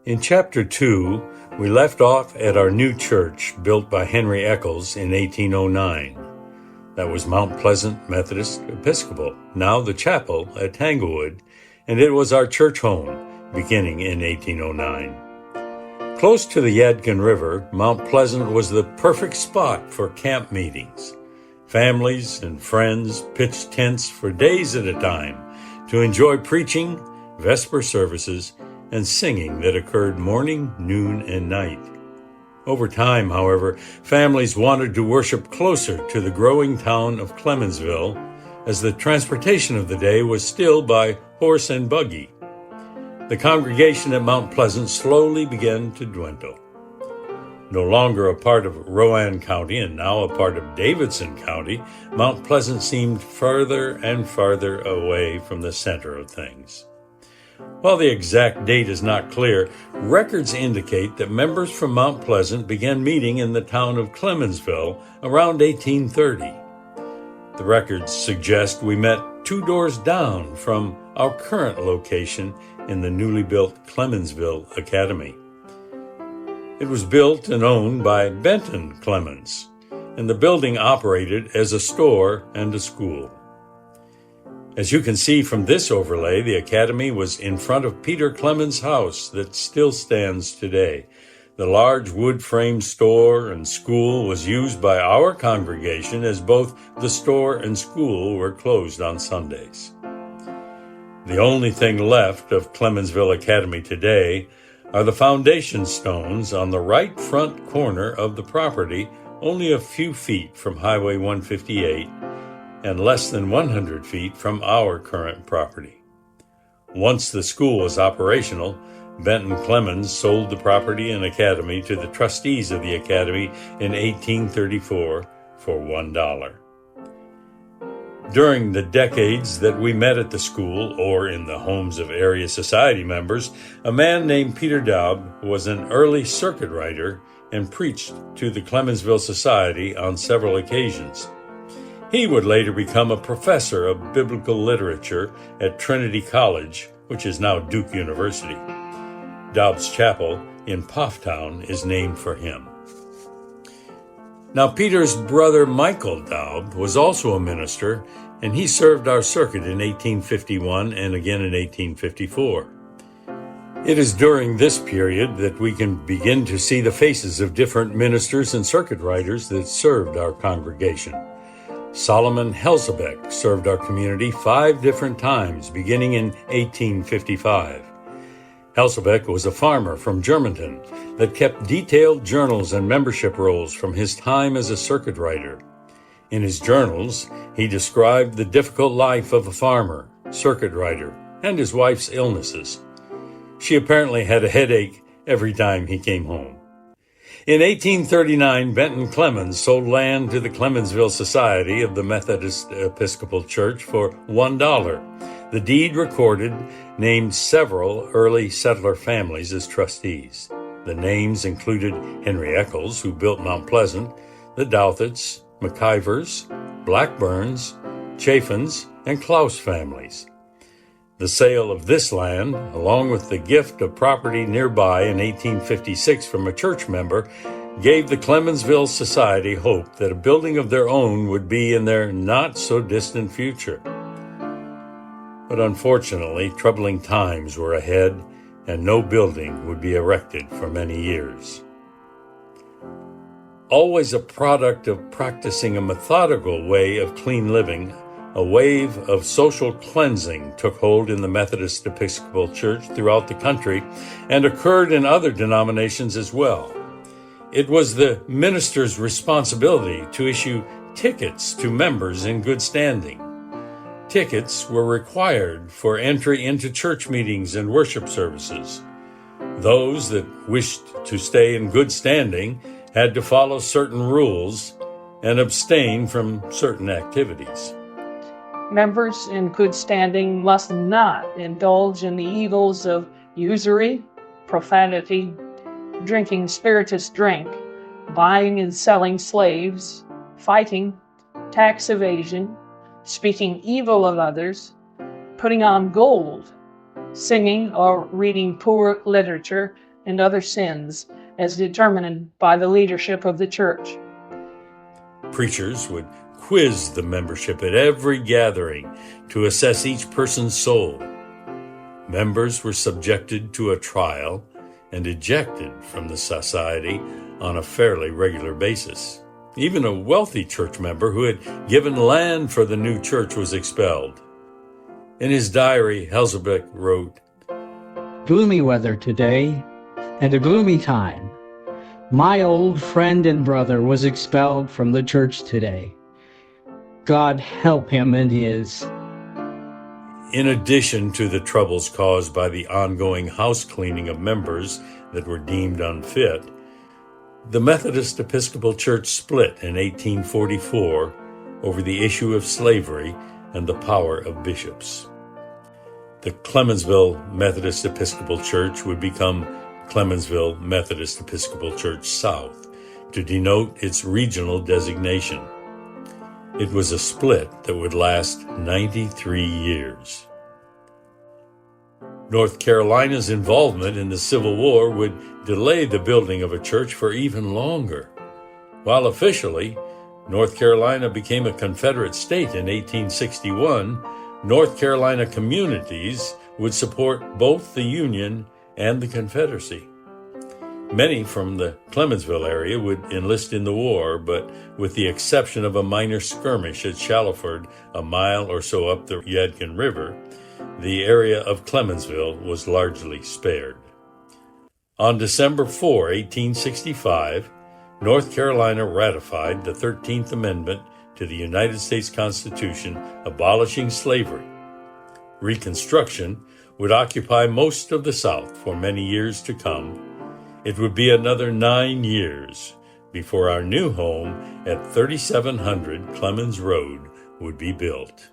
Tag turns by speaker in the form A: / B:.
A: In Chapter 2, we left off at our new church built by Henry Eccles in 1809. That was Mount Pleasant Methodist Episcopal, now the chapel at Tanglewood, and it was our church home beginning in 1809. Close to the Yadkin River, Mount Pleasant was the perfect spot for camp meetings. Families and friends pitched tents for days at a time to enjoy preaching, vesper services, and singing that occurred morning, noon, and night. Over time, however, families wanted to worship closer to the growing town of Clemmonsville, as the transportation of the day was still by horse and buggy. The congregation at Mount Pleasant slowly began to dwindle. No longer a part of Rowan County and now a part of Davidson County, Mount Pleasant seemed farther and farther away from the center of things. While the exact date is not clear, records indicate that members from Mount Pleasant began meeting in the town of Clemmonsville around 1830. The records suggest we met 2 doors down from our current location in the newly built Clemmonsville Academy. It was built and owned by Benton Clemmons, and the building operated as a store and a school. As you can see from this overlay, the academy was in front of Peter Clemmons' house that still stands today. The large wood frame store and school was used by our congregation as both the store and school were closed on Sundays. The only thing left of Clemmonsville Academy today are the foundation stones on the right front corner of the property, only a few feet from Highway 158 and less than 100 feet from our current property. Once the school was operational, Benton Clemmons sold the property and academy to the trustees of the academy in 1834 for $1. During the decades that we met at the school or in the homes of area society members, a man named Peter Daub was an early circuit rider and preached to the Clemmonsville Society on several occasions. He would later become a professor of biblical literature at Trinity College, which is now Duke University. Daub's Chapel in Pofftown is named for him. Now, Peter's brother Michael Daub was also a minister, and he served our circuit in 1851 and again in 1854. It is during this period that we can begin to see the faces of different ministers and circuit riders that served our congregation. Solomon Helzebeck served our community 5 different times, beginning in 1855. Helzebeck was a farmer from Germantown that kept detailed journals and membership rolls from his time as a circuit rider. In his journals, he described the difficult life of a farmer, circuit rider, and his wife's illnesses. She apparently had a headache every time he came home. In 1839, Benton Clemmons sold land to the Clemmonsville Society of the Methodist Episcopal Church for $1. The deed recorded named several early settler families as trustees. The names included Henry Eccles, who built Mount Pleasant, the Douthits, McIvers, Blackburns, Chaffins, and Klaus families. The sale of this land, along with the gift of property nearby in 1856 from a church member, gave the Clemmonsville Society hope that a building of their own would be in their not-so-distant future. But unfortunately, troubling times were ahead, and no building would be erected for many years. Always a product of practicing a methodical way of clean living, a wave of social cleansing took hold in the Methodist Episcopal Church throughout the country and occurred in other denominations as well. It was the minister's responsibility to issue tickets to members in good standing. Tickets were required for entry into church meetings and worship services. Those that wished to stay in good standing had to follow certain rules and abstain from certain activities.
B: Members in good standing must not indulge in the evils of usury, profanity, drinking spirituous drink, buying and selling slaves, fighting, tax evasion, speaking evil of others, putting on gold, singing or reading poor literature, and other sins as determined by the leadership of the church.
A: Preachers would quiz the membership at every gathering to assess each person's soul. Members were subjected to a trial and ejected from the society on a fairly regular basis. Even a wealthy church member who had given land for the new church was expelled. In his diary, Helzebeck wrote,
C: "Gloomy weather today, and a gloomy time. My old friend and brother was expelled from the church today. God help him and his."
A: In addition to the troubles caused by the ongoing house cleaning of members that were deemed unfit, the Methodist Episcopal Church split in 1844 over the issue of slavery and the power of bishops. The Clemmonsville Methodist Episcopal Church would become Clemmonsville Methodist Episcopal Church South to denote its regional designation. It was a split that would last 93 years. North Carolina's involvement in the Civil War would delay the building of a church for even longer. While officially, North Carolina became a Confederate state in 1861, North Carolina communities would support both the Union and the Confederacy. Many from the Clemmonsville area would enlist in the war, but with the exception of a minor skirmish at Shallowford, a mile or so up the Yadkin River, the area of Clemmonsville was largely spared. On December 4, 1865, North Carolina ratified the 13th Amendment to the United States Constitution abolishing slavery. Reconstruction would occupy most of the South for many years to come. It would be another 9 years before our new home at 3700 Clemmons Road would be built.